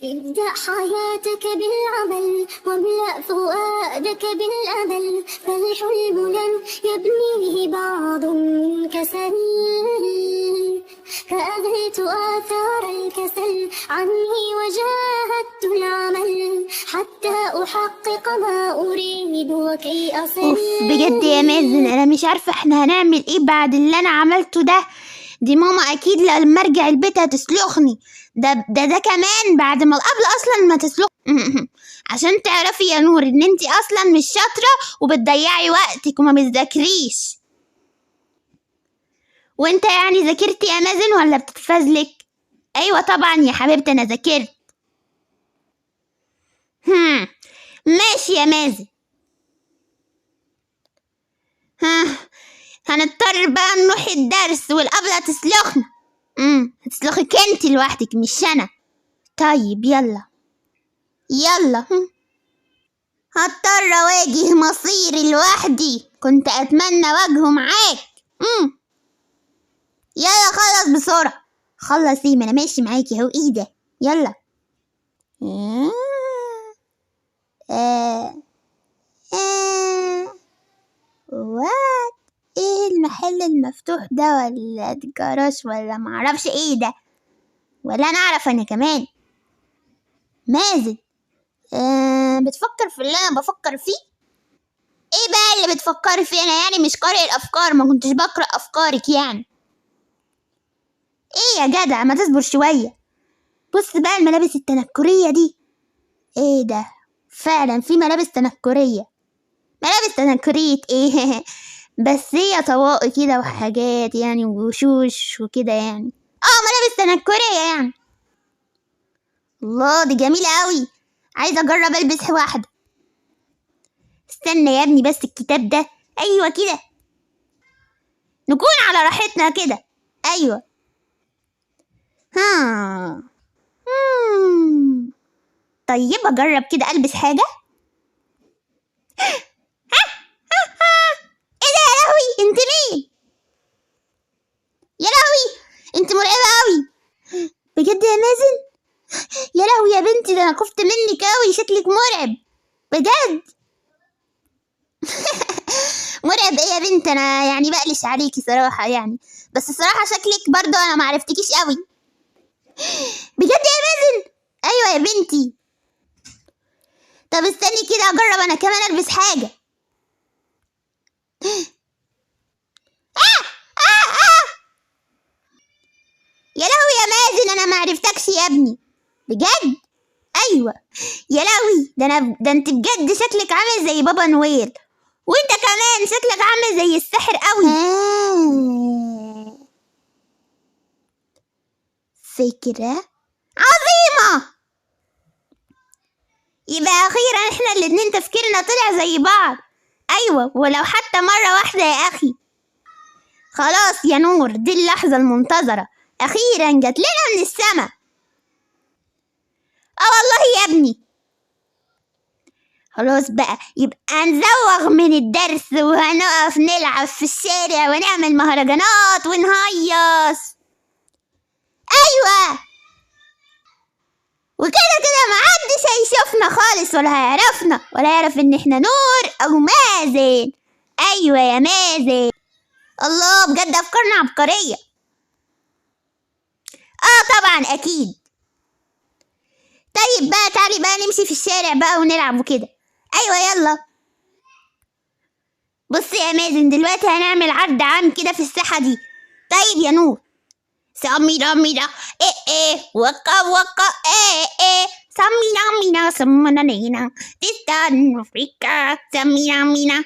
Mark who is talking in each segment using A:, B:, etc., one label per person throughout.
A: ابدأ حياتك بالعمل واملأ فؤادك بالأمل، فالحلم لن يبنيه بعض من كسل. فأذهلت آثار الكسل عني وجاهدت العمل حتى أحقق ما أريد وكي أصل.
B: بجد يا مازن أنا مش عارفة احنا هنعمل ايه بعد اللي أنا عملته ده. دي ماما أكيد لما أرجع البيت هتسلخني. ده كمان بعد ما الأبلة أصلا ما تسلخ. عشان تعرفي يا نور إن انتي أصلا مش شاطرة وبتضيعي وقتك وما بتذاكريش. وانت يعني ذاكرتي يا مازن ولا بتتفزلك؟ أيوة طبعا يا حبيبتي أنا ذاكرت. ماشي يا مازن. هنضطر بقى نروح الدرس والأبلة تسلخنا. هتسلخك انت لوحدك مش أنا. طيب يلا. هضطر أواجه مصيري لوحدي، كنت أتمنى أواجهه معاك. يلا خلص بسرعة. خلص ايه؟ ما أنا ماشي معاكي اهو. ايه ده؟ يلا. وات ايه المحل المفتوح ده ولا الجراج ولا معرفش ايه ده، ولا انا اعرف انا كمان. مازن بتفكر في اللي انا بفكر فيه؟ ايه بقى اللي بتفكري فيه؟ انا يعني مش قارئ الافكار، ما كنتش بقرأ افكارك يعني. ايه يا جدع ما تصبر شوية. بص بقى الملابس التنكرية دي. ايه ده؟ فعلا في ملابس تنكرية. ملابس تنكرية ايه؟ بس هي طواقي كده وحاجات يعني ووشوش وكده يعني. ملابس تنكرية يعني. الله دي جميلة قوي، عايزة اجرب البس واحدة. استنى يا ابني بس الكتاب ده. ايوه كده نكون على راحتنا كده. ايوه. طيب اجرب كده البس حاجة. ايه ده يا لهوي؟ انت مين؟ يا لهوي انت مرعبة قوي بجد يا مازن. يا لهوي يا بنتي ده انا خفت منك قوي، شكلك مرعب بجد. مرعب ايه يا بنت؟ انا يعني بقلش عليكي صراحة يعني، بس الصراحة شكلك برضو انا معرفتكيش قوي. بجد يا مازن؟ ايوه يا بنتي. طب استني كده اجرب انا كمان البس حاجة. يا لهوي يا مازن انا معرفتكش يا ابني بجد. ايوه يا لهوي ده انت بجد شكلك عامل زي بابا نويل، وانت كمان شكلك عامل زي الساحر قوي. فكرة عظيمة. يبقى اخيرا احنا الاتنين تفكيرنا طلع زي بعض. ايوه ولو حتى مرة واحدة يا اخي. خلاص يا نور دي اللحظة المنتظرة اخيرا جت لنا من السما. والله يا ابني. خلاص بقى يبقى نزوغ من الدرس وهنقف نلعب في الشارع ونعمل مهرجانات ونهيص. ايوه وكده محدش هيشوفنا خالص ولا هيعرفنا ولا يعرف ان احنا نور او مازن. ايوه يا مازن. الله بجد افكارنا عبقرية. طبعا اكيد. طيب بقى تعالي بقى نمشي في الشارع بقى ونلعب وكده. ايوه يلا. بص يا مازن دلوقتي هنعمل عرض عام كده في الساحة دي. طيب يا نور. سمينا ايه وكا ايه سمينا سمنا تستان افريكا سمينا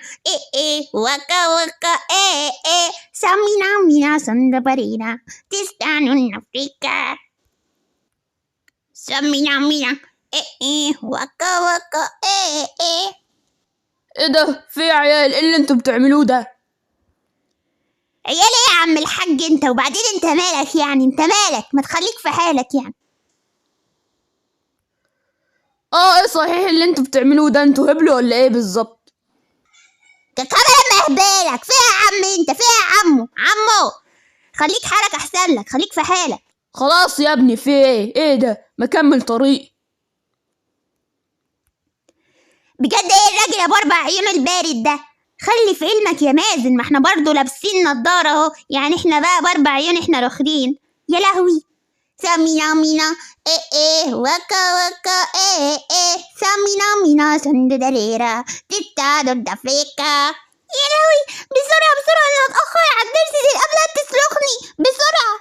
B: ايه وكا ايه سمينا سندبرينا تستان افريكا سمينا ايه وكا ايه.
C: ايه ده؟ في يا عيال ايه اللي انتوا بتعملوه ده؟
B: عيال ايه يا عم الحاج انت؟ وبعدين انت مالك يعني؟ انت مالك؟ ما تخليك في حالك يعني.
C: ايه صحيح اللي انتوا بتعملوه ده؟ انتوا هبلوا ولا ايه بالظبط؟
B: كمان لما اهبالك فيها يا عم انت فيها يا عمو خليك حالك احسن لك، خليك في حالك.
C: خلاص يا ابني في ايه؟ ايه ده؟ ما كمل طريق.
B: بجد ايه الراجل ابو 4 عيون البارد ده؟ خلي في علمك يا مازن، ما احنا برضو لابسين نضارة اهو، يعني احنا بقى ب4 عيون احنا رخرين. يا لهوي. سامينا مينا ايه وكا وكا ايه سامينا مينا سندريرا تتا دود افريكا. يا لهوي، بسرعة بسرعة انا اتأخر على الدرس، دي القبلة بتسلخني، بسرعة.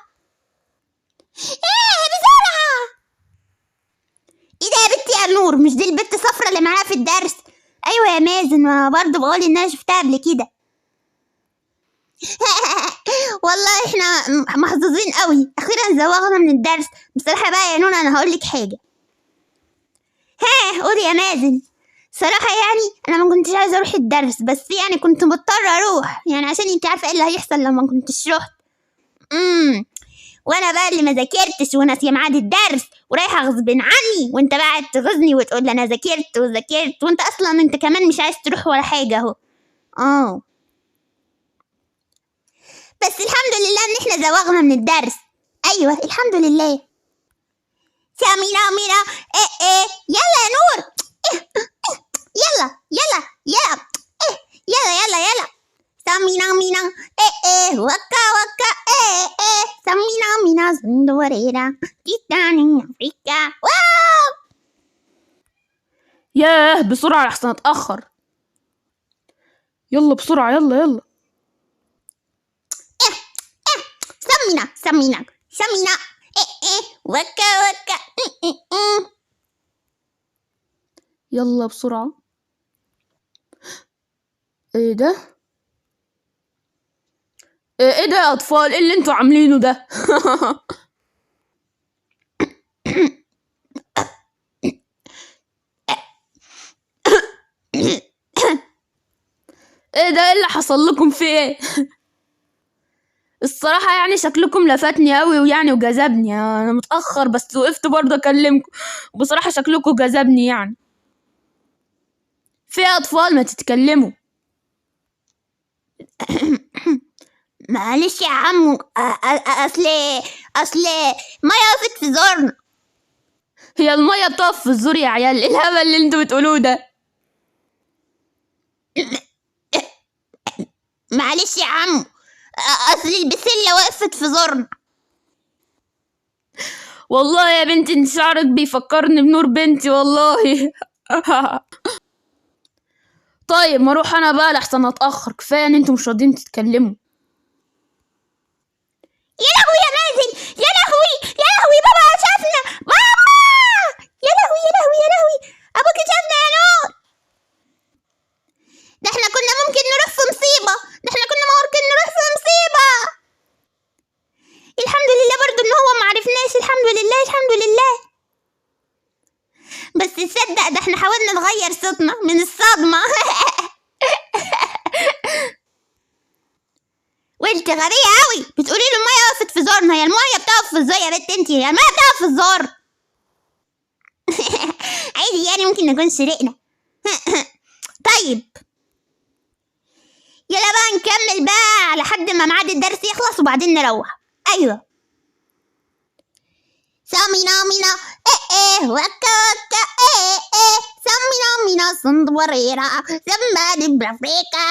B: ايه بسرعة. ايه ده يا بنتي يا نور؟ مش دي البت صفرا اللي معاها في الدرس؟ ايوه يا مازن، ما برضه بقول ان انا شفتها قبل كده. والله احنا محظوظين قوي، اخيرا زوغنا من الدرس. بصراحه بقى يا نور انا هقول لك حاجه. قولي يا مازن. صراحه يعني انا ما كنتش عايزه اروح الدرس، بس يعني كنت مضطره اروح، يعني عشان انت عارفه ايه اللي هيحصل لو ما كنتش رحت. وانا بقى اللي ما ذاكرتش وناسيه ميعاد الدرس ورايحه غصب عني، وانت بقى تغزني وتقول لي انا ذاكرت وذاكرت، وانت اصلا انت كمان مش عايز تروح ولا حاجه اهو. بس الحمد لله ان احنا زوغنا من الدرس. ايوه الحمد لله. سامينا مينا ايه يلا يا نور. يلا يلا يلا يلا يلا يلا. سامينا مينا ايه وكا وكا ايه سامينا مينا سندوريرا تيتاني افريكا. واو.
C: ياه بسرعة لحسن اتأخر. يلا بسرعة يلا.
B: سمينا ايه وكا وكا
C: يلا بسرعة. ايه ده؟ ايه ده يا اطفال؟ ايه اللي انتوا عاملينه ده؟ ايه ده؟ ايه اللي حصل لكم؟ في ايه؟ الصراحة يعني شكلكم لفتني قوي ويعني وجذبني. انا متأخر بس وقفت برضه اكلمكم، وبصراحة شكلكم جذبني يعني. في اطفال ما تتكلموا.
B: معلش يا عمو، اصل ميه وقفت في زورنا.
C: هي المية بتقف في الزور يا عيال؟ ايه الهبل اللي انتوا بتقولوه ده؟
B: معلش يا عمو، اصل البسلة وقفت في زورنا.
C: والله يا بنتي انت شعرك بيفكرني بنور بنتي والله. طيب ما اروح انا بقى لحسن اتأخر، كفاية ان انتوا مش راضيين تتكلموا.
B: يا لهوي يا مازن، يا لهوي بابا شافنا، بابا. يا لهوي ابوك شافنا يا نور. ده احنا كنا ممكن نروح في مصيبة، الحمد لله برضو ان هو معرفناش. الحمد لله. بس تصدق ده احنا حاولنا نغير صوتنا من الصدمة. وانت غبية قوي بتقولي له المية وقفت في زورنا. هي المية بتقف في الزور يا بنت انتي؟ هي المية بتقف في الزور. عادي يعني، ممكن نكون سرقنا. طيب يلا بقى نكمل بقى لحد ما ميعاد الدرس يخلص وبعدين نروح. ايوه. سامينا مينا ايه وكا وكا ايه سامينا مينا سندوريرا زمبادي بافريكا.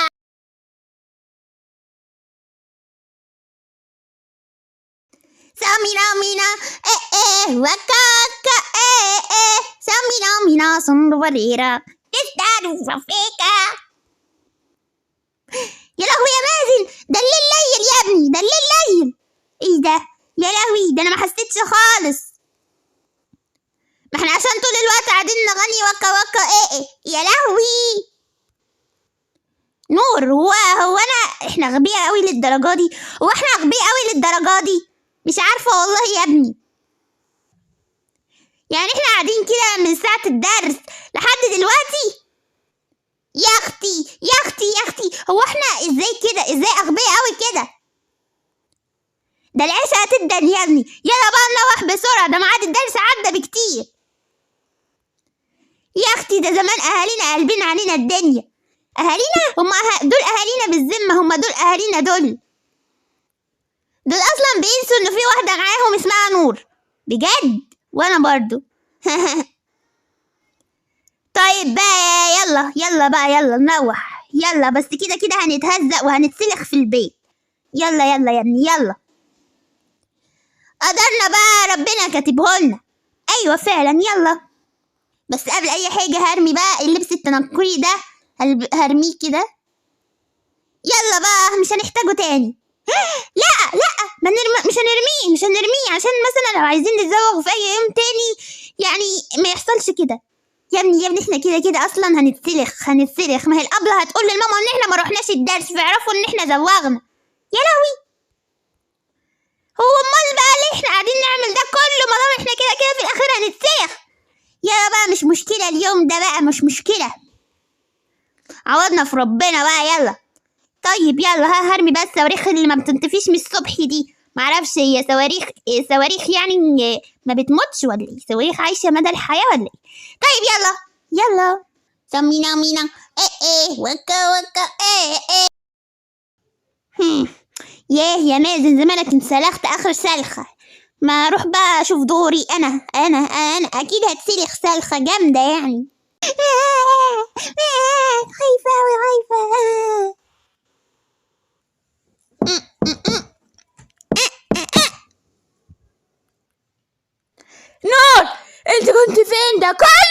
B: سامينا مينا ايه وكا وكا ايه سامينا مينا سندوريرا تستارو بافريكا. يا لهوي يا مازن، ده الليل يا ابني، ده الليل. ايه ده؟ يا لهوي، ده انا ما حسيتش خالص. ما احنا عشان طول الوقت قاعدين نغني وكا وكا ايه. يا لهوي نور، هو احنا غبية قوي للدرجة دي؟ مش عارفة والله يا ابني. يعني احنا قاعدين كده من ساعة الدرس لحد دلوقتي؟ يا اختي هو احنا ازاي كده؟ ازاي اغبياء قوي كده؟ ده العشاء هتبدأ يا ابني. يلا بقى نروح بسرعة، ده ميعاد الدرس عدى بكتير. يا اختي ده زمان اهالينا قلبين علينا الدنيا. اهالينا؟ دول اهالينا بالذمة؟ هم دول اهالينا؟ دول اصلا بينسوا ان في واحدة معاهم اسمها نور بجد، وانا برضو. طيب بقى يلا يلا يلا بقى، يلا نروح، يلا بس كده كده هنتهزق وهنتسلخ في البيت. يلا يلا يا ابني يلا. قدرنا بقى ربنا كاتبهولنا. ايوه فعلا يلا. بس قبل اي حاجة هرمي بقى اللبس التنكري ده، هرميه كده. يلا بقى مش هنحتاجه تاني. لا لا مش هنرميه عشان مثلا لو عايزين نتزوغ في اي يوم تاني يعني ما يحصلش كده. يا ابني احنا كده اصلا هنتسلخ. ما هي الابله هتقول للماما ان احنا ما روحناش الدرس فيعرفوا ان احنا زوغنا. يا لهوي، هو امال بقى ليه احنا قاعدين نعمل ده كله ما دام احنا كده في الاخر هنتسلخ؟ يلا بقى مش مشكله، اليوم ده بقى مش مشكله، عوضنا في ربنا بقى. يلا طيب يلا هرمي بقى الصواريخ اللي ما بتنطفيش من الصبح دي. معرفش هي صواريخ يعني ما بتموتش ولا ايه؟ صواريخ عايشه مدى الحياه ولا ايه؟ طيب يلا سمينا مينا ايه وكا ايه. يا مازن زمانك انسلخت اخر سلخه. ما اروح بقى اشوف دوري. انا اكيد هتسلخ سلخه جامده يعني. خايفه اوي خايفه.
C: نور، انت كنت فين ده كله؟